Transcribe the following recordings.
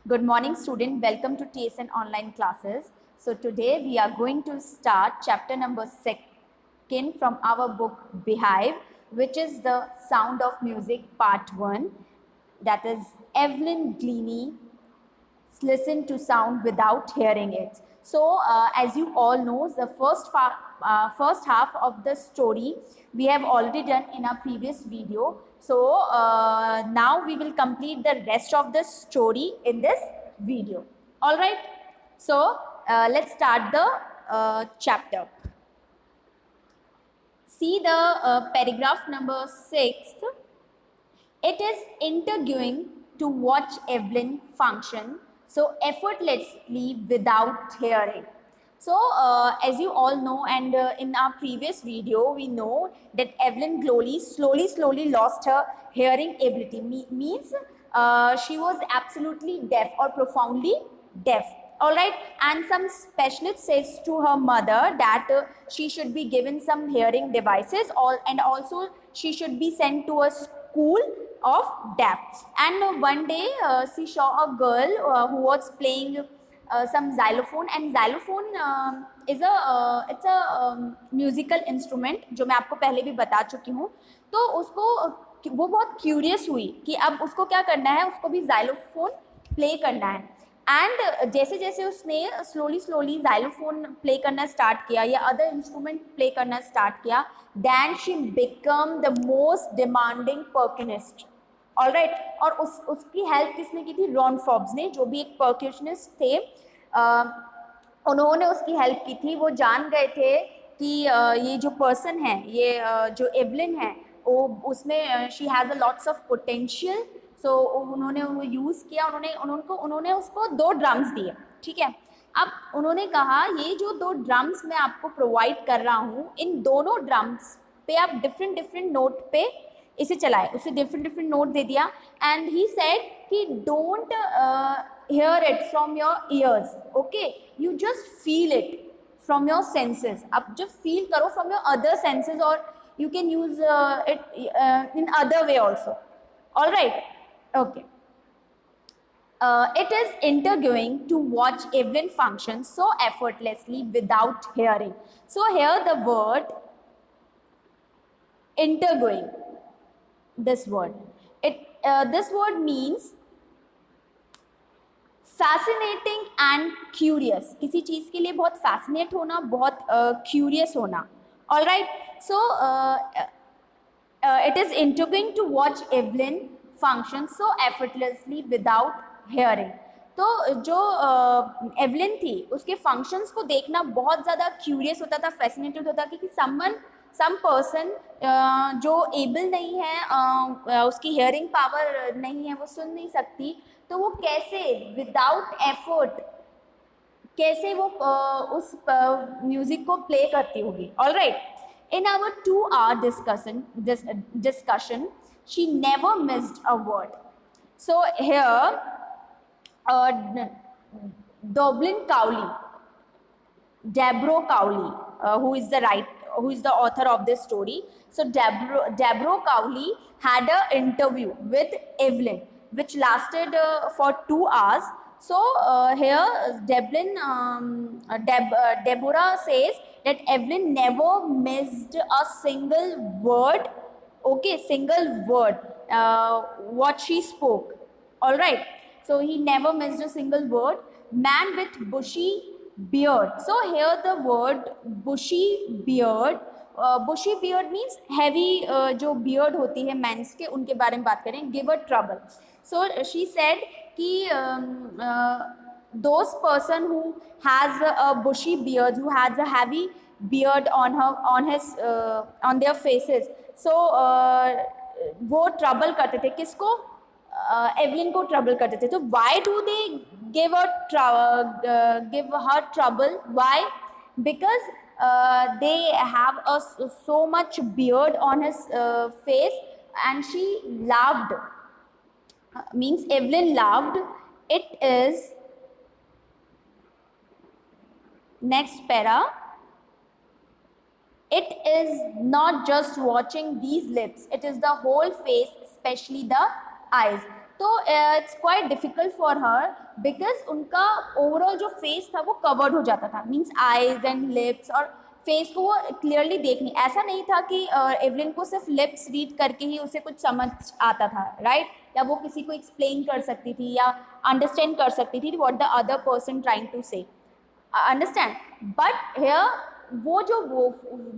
Good morning, student. Welcome to TSN online classes. So today we are going to start chapter number 2 from our book Beehive, which is the Sound of Music part 1. That is Evelyn Glennie listen to sound without hearing it. So, as you all know, the first half of the story we have already done in our previous video. So, now we will complete the rest of the story in this video. All right. So, let's start the chapter. See the paragraph number 6. It is intriguing to watch Evelyn function so effortlessly without hearing. So, as you all know, and in our previous video, we know that Evelyn Glowley slowly lost her hearing ability. Means she was absolutely deaf or profoundly deaf. All right, and some specialist says to her mother that she should be given some hearing devices, and also she should be sent to a school of deaf. And one day she saw a girl who was playing some xylophone, and xylophone is a it's a musical instrument जो मैं आपको पहले भी बता चुकी हूँ. तो उसको वो बहुत क्यूरियस हुई कि अब उसको क्या करना है, उसको भी xylophone प्ले करना है. एंड जैसे जैसे उसने स्लोली xylophone प्ले करना स्टार्ट किया या अदर इंस्ट्रूमेंट प्ले करना स्टार्ट किया, then she become the most demanding percussionist. All right, और उसकी हेल्प किसने की थी? रॉन फॉब्स ने, जो भी एक पर्क्यूशनिस्ट थे. उन्होंने उसकी हेल्प की थी. वो जान गए थे कि ये जो पर्सन है, ये जो एवलिन है, वो उसमें she has a lots of potential. So उन्होंने वो यूज़ किया. उन्होंने उसको 2 ड्रम्स दिए. ठीक है, अब उन्होंने कहा ये जो 2 ड्रम्स मैं आपको प्रोवाइड कर रहा हूँ, इन दोनों ड्रम्स पे आप डिफरेंट नोट पे इसे चलाए. उसे डिफरेंट नोट दे दिया. एंड ही सेड कि don't hear it from your ears, okay, you just feel it from your senses. अब जब feel करो from your other senses, or you can use it in other way also. All right, okay. It is intriguing to watch Evelyn function so effortlessly without hearing. So here the word intriguing, this word, this word means fascinating and curious. किसी चीज़ के लिए बहुत fascinate होना, बहुत curious होना. All right, so it is intriguing to watch Evelyn function so effortlessly without hearing. तो जो Evelyn थी, उसके फंक्शंस को देखना बहुत ज़्यादा क्यूरियस होता था, फैसिनेटेड होता था कि सम पर्सन जो एबल नहीं है, उसकी हेयरिंग पावर नहीं है, वो सुन नहीं सकती, तो वो कैसे विदाउट एफर्ट कैसे वो उस म्यूजिक को प्ले करती होगी. All right, in our 2 hour discussion she never missed a word. So here Dublin Cowley, Deborah Cowley, who is the author of this story. So Deborah Cowley had an interview with Evelyn, which lasted for 2 hours. So here Deborah says that Evelyn never missed a single word. Okay, single word what she spoke. All right, so he never missed a single word. Man with bushy beard. So here the word bushy beard, bushy beard means heavy, जो beard होती है mains के, उनके बारे में बात करें. give her trouble. So she said कि those person who has a bushy beard, who has a heavy beard on their faces, so वो ट्रबल करते थे. किसको? एवलिन को ट्रबल करते थे. तो why do they give her trouble? Why? Because they have so much beard on his face, and she laughed. Means Evelyn laughed. It is next para. It is not just watching these lips, it is the whole face, especially the eyes. तो it's quite difficult for her because उनका overall जो face था वो covered हो जाता था, means eyes and lips, और face को वो क्लियरली देख नहीं, ऐसा नहीं था कि एवलिन को सिर्फ लिप्स रीड करके ही उसे कुछ समझ आता था, राइट, या वो किसी को एक्सप्लेन कर सकती थी या अंडरस्टैंड कर सकती थी what the other person trying to say, understand. But hear वो जो वो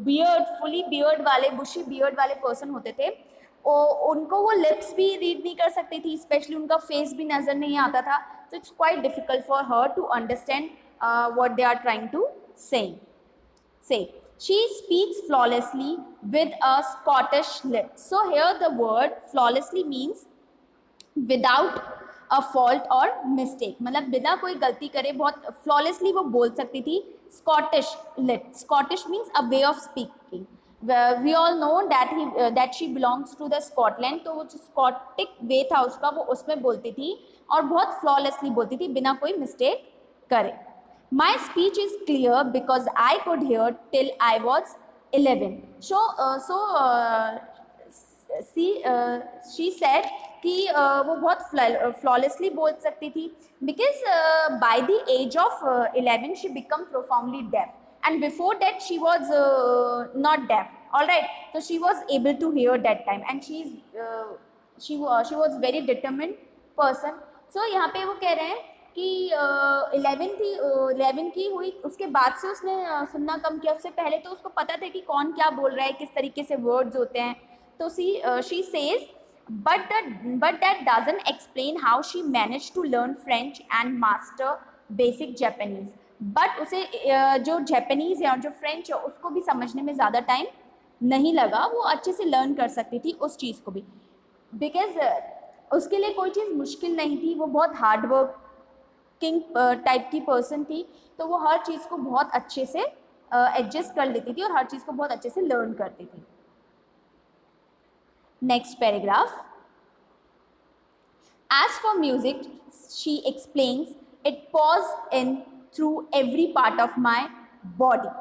बियर्ड, फुली बियर्ड वाले, बुशी बियर्ड वाले पर्सन होते थे, उनको वो लिप्स भी रीड नहीं कर सकती थी, स्पेशली उनका फेस भी नज़र नहीं आता था, तो it's quite difficult for her to understand what they are trying to say. She speaks flawlessly with a Scottish lip. So here the word flawlessly means without a fault or mistake, मतलब बिना कोई गलती करे बहुत flawlessly वो बोल सकती थी. Scottish lip, Scottish means a way of speaking. We all know that she belongs to the Scotland, तो वो जो Scotic way था उसका, वो उसमें बोलती थी और बहुत flawlessly बोलती थी बिना कोई mistake करे. My speech is clear because I could hear till I was 11. She said कि वो बहुत flawlessly बोल सकती थी because by the age of 11 she became profoundly deaf, and before that she was not deaf. All right, so she was able to hear that time, and she was very determined person. So यहाँ पे वो कह रहे हैं कि 11 की हुई, उसके बाद से उसने सुनना कम किया, उससे पहले तो उसको पता था कि कौन क्या बोल रहा है, किस तरीके से वर्ड्स होते हैं. तो she says but that doesn't explain how she managed to learn French and master basic Japanese. But उसे जो जापानीज़ है और जो फ्रेंच है उसको भी समझने में ज़्यादा टाइम नहीं लगा, वो अच्छे से लर्न कर सकती थी उस चीज़ को भी, बिकॉज उसके लिए कोई चीज़ मुश्किल नहीं थी, वो बहुत हार्ड वर्किंग टाइप की पर्सन थी, तो वो हर चीज़ को बहुत अच्छे से एडजस्ट कर लेती थी और हर चीज़ को बहुत अच्छे से लर्न करती थी. Next paragraph. As for music, she explains, it pours in through every part of my body.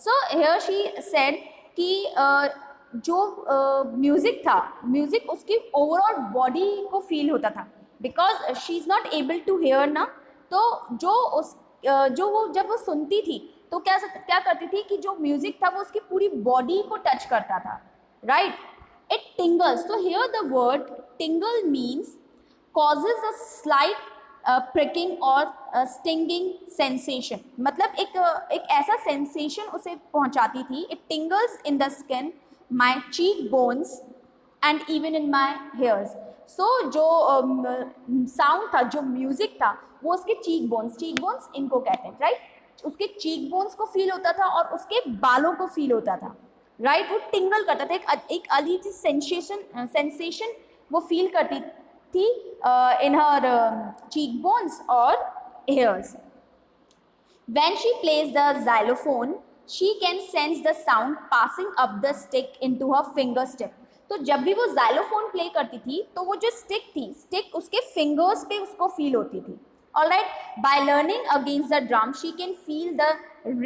So here she said कि जो म्यूज़िक था, म्यूज़िक उसकी ओवरऑल बॉडी को फील होता था, because she is not able to hear ना, तो जो वो जब वो सुनती थी तो क्या करती थी कि जो म्यूज़िक था वो उसकी पूरी बॉडी को टच करता था, right. It tingles. So here the word tingle means causes a slight pricking or stinging sensation. मतलब एक ऐसा sensation उसे पहुंचाती थी. It tingles in the skin, my cheekbones and even in my hairs. So जो sound था, जो music था, वो उसके cheekbones इनको कहते हैं, right? उसके cheekbones को feel होता था और उसके बालों को feel होता था, राइट. वो टिंगल करता था, एक अजीब सी सेंसेशन वो फील करती थी इन हर चीक बोन्स और hairs. When she plays the xylophone she can sense the sound passing up the stick into her fingertips. तो जब भी वो जाइलोफोन प्ले करती थी तो वो जो स्टिक उसके फिंगर्स पे उसको फील होती थी. Alright, by learning against the drum she can feel the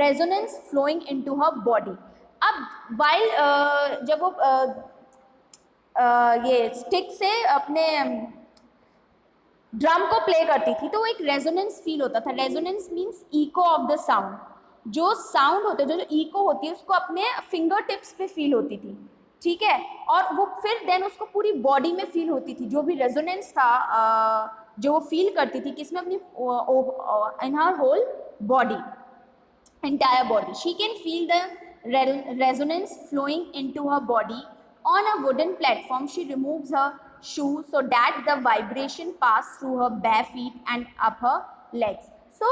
resonance flowing into her body. अब वाइल जब वो ये स्टिक से अपने ड्रम को प्ले करती थी तो वो एक रेजोनेंस फील होता था. Resonance means eco of the sound. जो साउंड होते जो इको होती है उसको अपने फिंगर टिप्स पे फील होती थी, ठीक है, और वो फिर देन उसको पूरी बॉडी में फील होती थी. जो भी रेजोनेंस था जो वो फील करती थी किसमें, अपनी in her whole body, entire body. She can feel the resonance flowing into her body. On a wooden platform, she removes her shoe so that the vibration pass through her bare feet and up her legs. So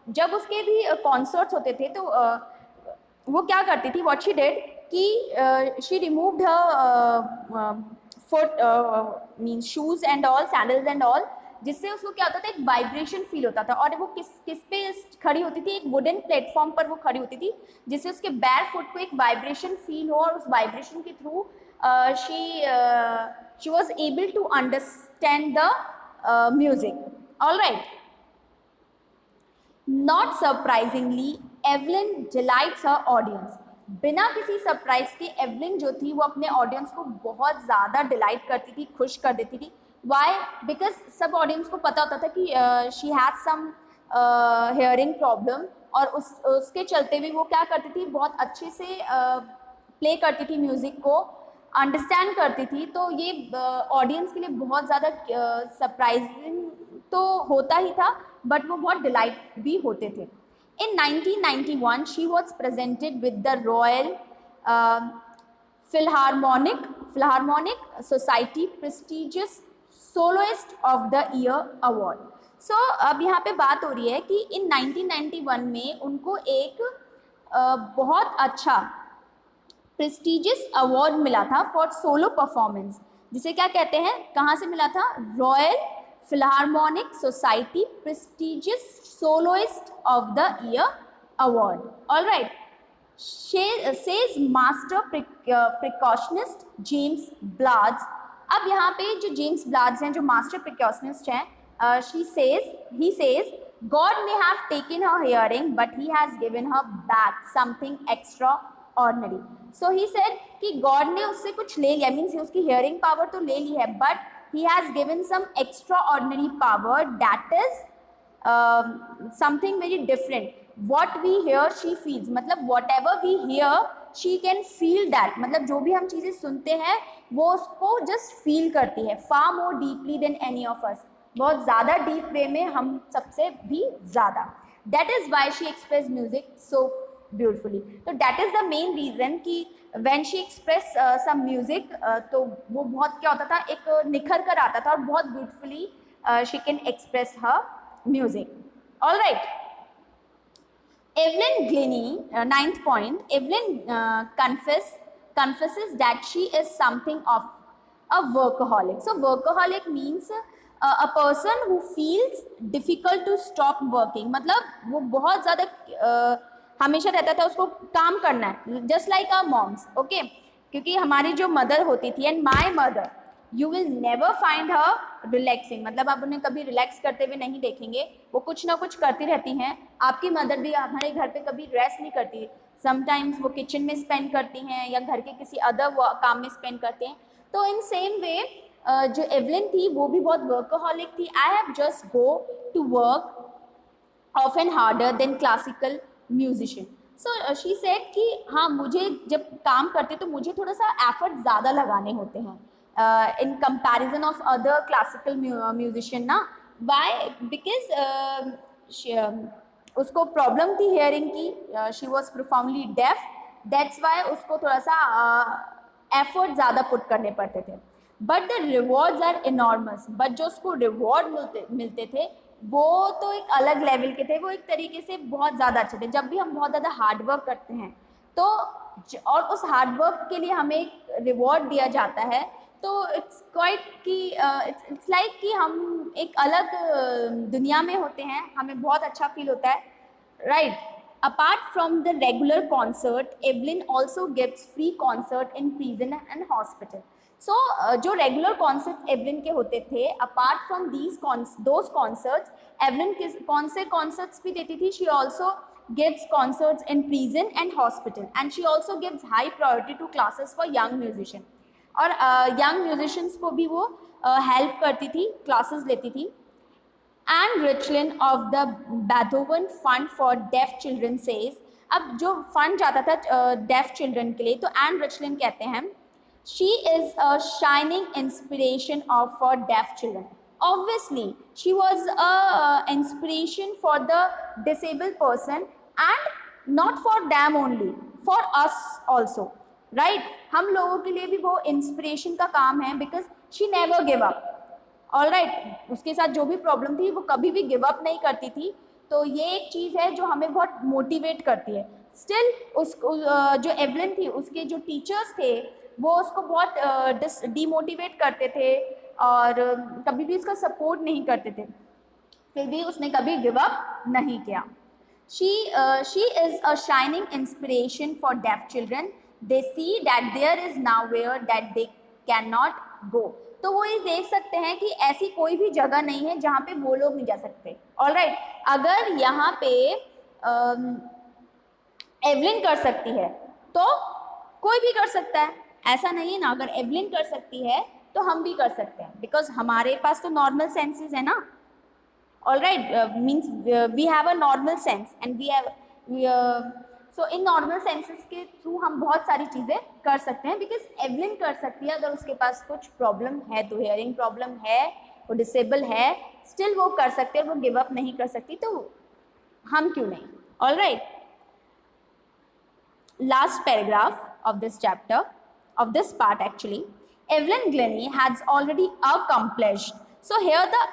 जब उसके भी concerts होते थे तो वो क्या करती थी, what she did कि she removed her foot means shoes and all, sandals and all, जिससे उसको क्या होता था, एक वाइब्रेशन फील होता था. और वो किस पे खड़ी होती थी, एक वुडन प्लेटफॉर्म पर वो खड़ी होती थी जिससे उसके बैर फुट को एक वाइब्रेशन फील हो और उस वाइब्रेशन के through she was able to understand the music. Alright. Not surprisingly Evelyn delights her audience. बिना किसी सरप्राइज के एवलिन जो थी वो अपने ऑडियंस को बहुत ज़्यादा डिलाइट करती थी, खुश कर देती थी. वाई, बिकॉज सब ऑडियंस को पता होता था कि she has some hearing problem, और उसके चलते हुए वो क्या करती थी, बहुत अच्छे से प्ले करती थी म्यूज़िक को, अंडरस्टैंड करती थी। तो ये ऑडियंस के लिए बहुत ज़्यादा सरप्राइजिंग तो होता ही था, बट वो बहुत डिलाइट भी होते थे। In 1991, she was presented with the Royal Philharmonic Society prestigious Soloist of the Year Award. So अब यहाँ पे बात हो रही है कि in 1991 में उनको एक बहुत अच्छा प्रेस्टिजियस अवार्ड मिला था फॉर सोलो परफॉर्मेंस, जिसे क्या कहते हैं, कहाँ से मिला था, Royal Philharmonic Society prestigious soloist of the year award. Alright, says master percussionist James Blades. अब यहाँ पे जो जेम्स ब्लाड्स हैं, जो मास्टर प्रिकॉशनिस्ट हैं, he says God may have taken her hearing, but he has given her back something extraordinary. So he said कि God ने उससे कुछ ले लिया, मीन्स उसकी hearing power तो ले ली है, but he has given some extraordinary power that is something very different. What we hear she feels, मतलब whatever we hear she can feel that, मतलब जो भी हम चीज़ें सुनते हैं वो उसको just feel करती है, far more deeply than any of us, बहुत ज़्यादा डीप वे में हम सबसे भी ज़्यादा। That is why she express music so beautifully. तो that is the main reason कि when she express some music, तो वो बहुत क्या होता था, एक निखर कर आता था और बहुत beautifully she can express her music. Alright, Evelyn Glennie, ninth point, Evelyn confesses that she is something of a workaholic. So workaholic means a person who feels difficult to stop working, मतलब वो बहुत ज़्यादा हमेशा रहता था उसको काम करना है, just like our moms, okay? क्योंकि हमारी जो मदर होती थी, and my mother, you will never find her relaxing, मतलब आप उन्हें कभी रिलैक्स करते हुए नहीं देखेंगे, वो कुछ ना कुछ करती रहती हैं। आपकी मदर भी हमारे घर पे कभी रेस्ट नहीं करती, समटाइम्स वो किचन में स्पेंड करती हैं या घर के किसी अदर काम में स्पेंड करते हैं। तो इन सेम वे जो एवलिन थी वो भी बहुत वर्कaholic थी। I have just go to work often harder than classical musician. So she said कि हाँ, मुझे जब काम करते तो मुझे थोड़ा सा एफर्ट ज़्यादा लगाने होते हैं in comparison of other classical musician ना। वाई, बिकॉज उसको प्रॉब्लम थी हेयरिंग की, she was profoundly deaf, that's why उसको थोड़ा सा एफर्ट ज़्यादा पुट करने पड़ते थे। But the rewards are enormous, but जो उसको रिवॉर्ड मिलते थे वो तो एक अलग लेवल के थे, वो एक तरीके से बहुत ज़्यादा अच्छे थे। जब भी हम बहुत ज़्यादा हार्ड वर्क करते हैं तो और उस हार्ड वर्क के लिए हमें एक रिवॉर्ड दिया जाता है, तो इट्स क्वाइट कि इट्स लाइक कि हम एक अलग दुनिया में होते हैं, हमें बहुत अच्छा फील होता है, right. Apart from the regular concert, Evelyn also gives free concert in prison and hospital. So जो रेगुलर कॉन्सर्ट्स एवलिन के होते थे, apart from those concerts, Evelyn कौन से कॉन्सर्ट्स भी देती थी, she also gives concerts in prison and hospital, and she also gives high priority to classes for young musician. और यंग म्यूजिशियंस को भी वो हेल्प करती थी, क्लासेस लेती थी। And richlin of the Beethoven fund for deaf children says, अब जो फंड जाता था डेफ चिल्ड्रन के लिए, तो एंड रिचलिन कहते हैं she is a shining inspiration for deaf children. Obviously she was a inspiration for the disabled person, and not for them only, for us also, right? हम लोगों के लिए भी वो इंस्पिरेशन का काम है, because she never give up. Alright, उसके साथ जो भी प्रॉब्लम थी वो कभी भी गिव अप नहीं करती थी। तो ये एक चीज़ है जो हमें बहुत मोटिवेट करती है। स्टिल उसको जो एवलिन थी, उसके जो टीचर्स थे वो उसको बहुत डीमोटिवेट करते थे और कभी भी उसका सपोर्ट नहीं करते थे, फिर भी उसने कभी गिव अप नहीं किया। She is a shining inspiration for deaf children. They see that there is nowhere that they cannot go. तो वो ये देख सकते हैं कि ऐसी कोई भी जगह नहीं है जहाँ पे वो लोग नहीं जा सकते। ऑलराइट, अगर यहाँ पे एवलिन कर सकती है तो कोई भी कर सकता है, ऐसा नहीं है ना। अगर एवलिन कर सकती है तो हम भी कर सकते हैं, बिकॉज हमारे पास तो नॉर्मल सेंसेस है ना. All right, means we have a normal sense and we have so in normal senses के थ्रू हम बहुत सारी चीज़ें कर सकते हैं, बिकॉज एवलिन कर सकती है. अगर उसके पास कुछ प्रॉब्लम है, तो हेयरिंग प्रॉब्लम है, वो डिसेबल है, स्टिल वो कर सकते हैं, वो गिव अप नहीं कर सकती, तो हम क्यों नहीं. All right, last paragraph of this chapter, of this part actually, Evelyn Glennie has already accomplished. So here the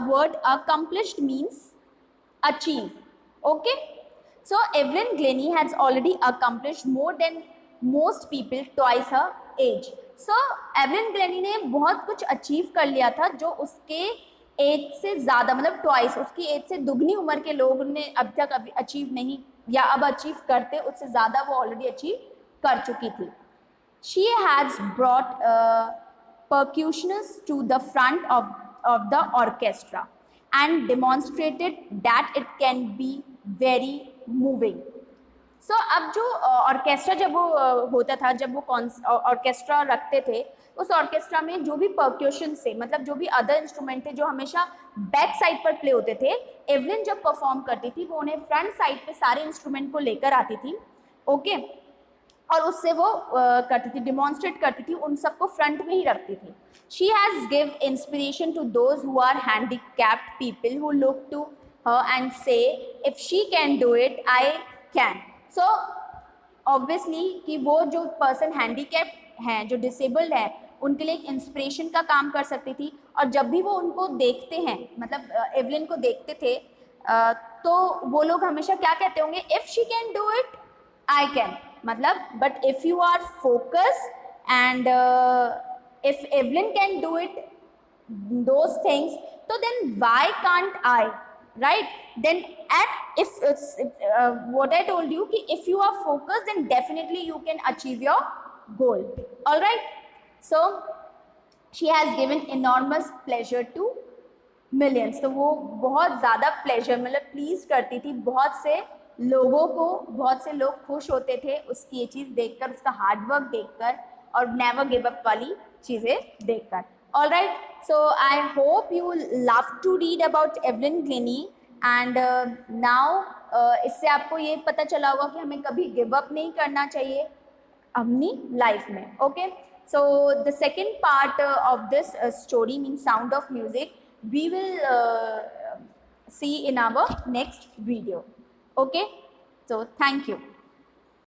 word accomplished means achieve. Okay, so Evelyn Glennie has already accomplished more than most people twice her age. So Evelyn Glennie ने बहुत कुछ achieve कर लिया था जो उसके as से ज़्यादा, मतलब ट्वाइस, उसकी एज से दुगनी उम्र के लोग ने अब तक अभी अचीव नहीं, या अब अचीव करते, उससे ज़्यादा वो ऑलरेडी अचीव कर चुकी थी. She has brought percussionists to the front of the orchestra and demonstrated that it can be very moving. So अब जो ऑर्केस्ट्रा जब वो होता था, जब वो ऑर्केस्ट्रा रखते थे, उस ऑर्केस्ट्रा में जो भी परक्यूशन से, मतलब जो भी अदर इंस्ट्रूमेंट थे जो हमेशा बैक साइड पर प्ले होते थे, एवलिन जब परफॉर्म करती थी वो उन्हें फ्रंट साइड पे सारे इंस्ट्रूमेंट को लेकर आती थी. ओके, और उससे वो करती थी, डिमॉन्स्ट्रेट करती थी, उन सबको फ्रंट में ही रखती थी. She has give inspiration to those who are handicapped people who look to her and say if she can do it I can. So obviously कि वो जो पर्सन हैंडीकैप्ड हैं, जो डिसेबल्ड है, उनके लिए एक इंस्पिरेशन का काम कर सकती थी. और जब भी वो उनको देखते हैं, मतलब एवलिन को देखते थे, तो वो लोग हमेशा क्या कहते होंगे, if she can do it I can. मतलब but if you are focus and if Evelyn can do it those things, so then why can't I, right? Then at if what I told you कि if you are focused then definitely you can achieve your goal. All right, so she has given enormous pleasure to millions. तो वो बहुत ज़्यादा pleasure, मतलब please करती थी बहुत से लोगों को, बहुत से लोग खुश होते थे उसकी ये चीज़ देखकर, उसका हार्डवर्क देखकर और नेवर गिव अप वाली चीज़ें देखकर. All right, so I hope you love to read about Evelyn Glennie and now इससे आपको ये पता चला होगा कि हमें कभी गिव अप नहीं करना चाहिए अपनी लाइफ में. Okay, so the second part of this story means Sound of Music we will see in our next video. Okay, so thank you.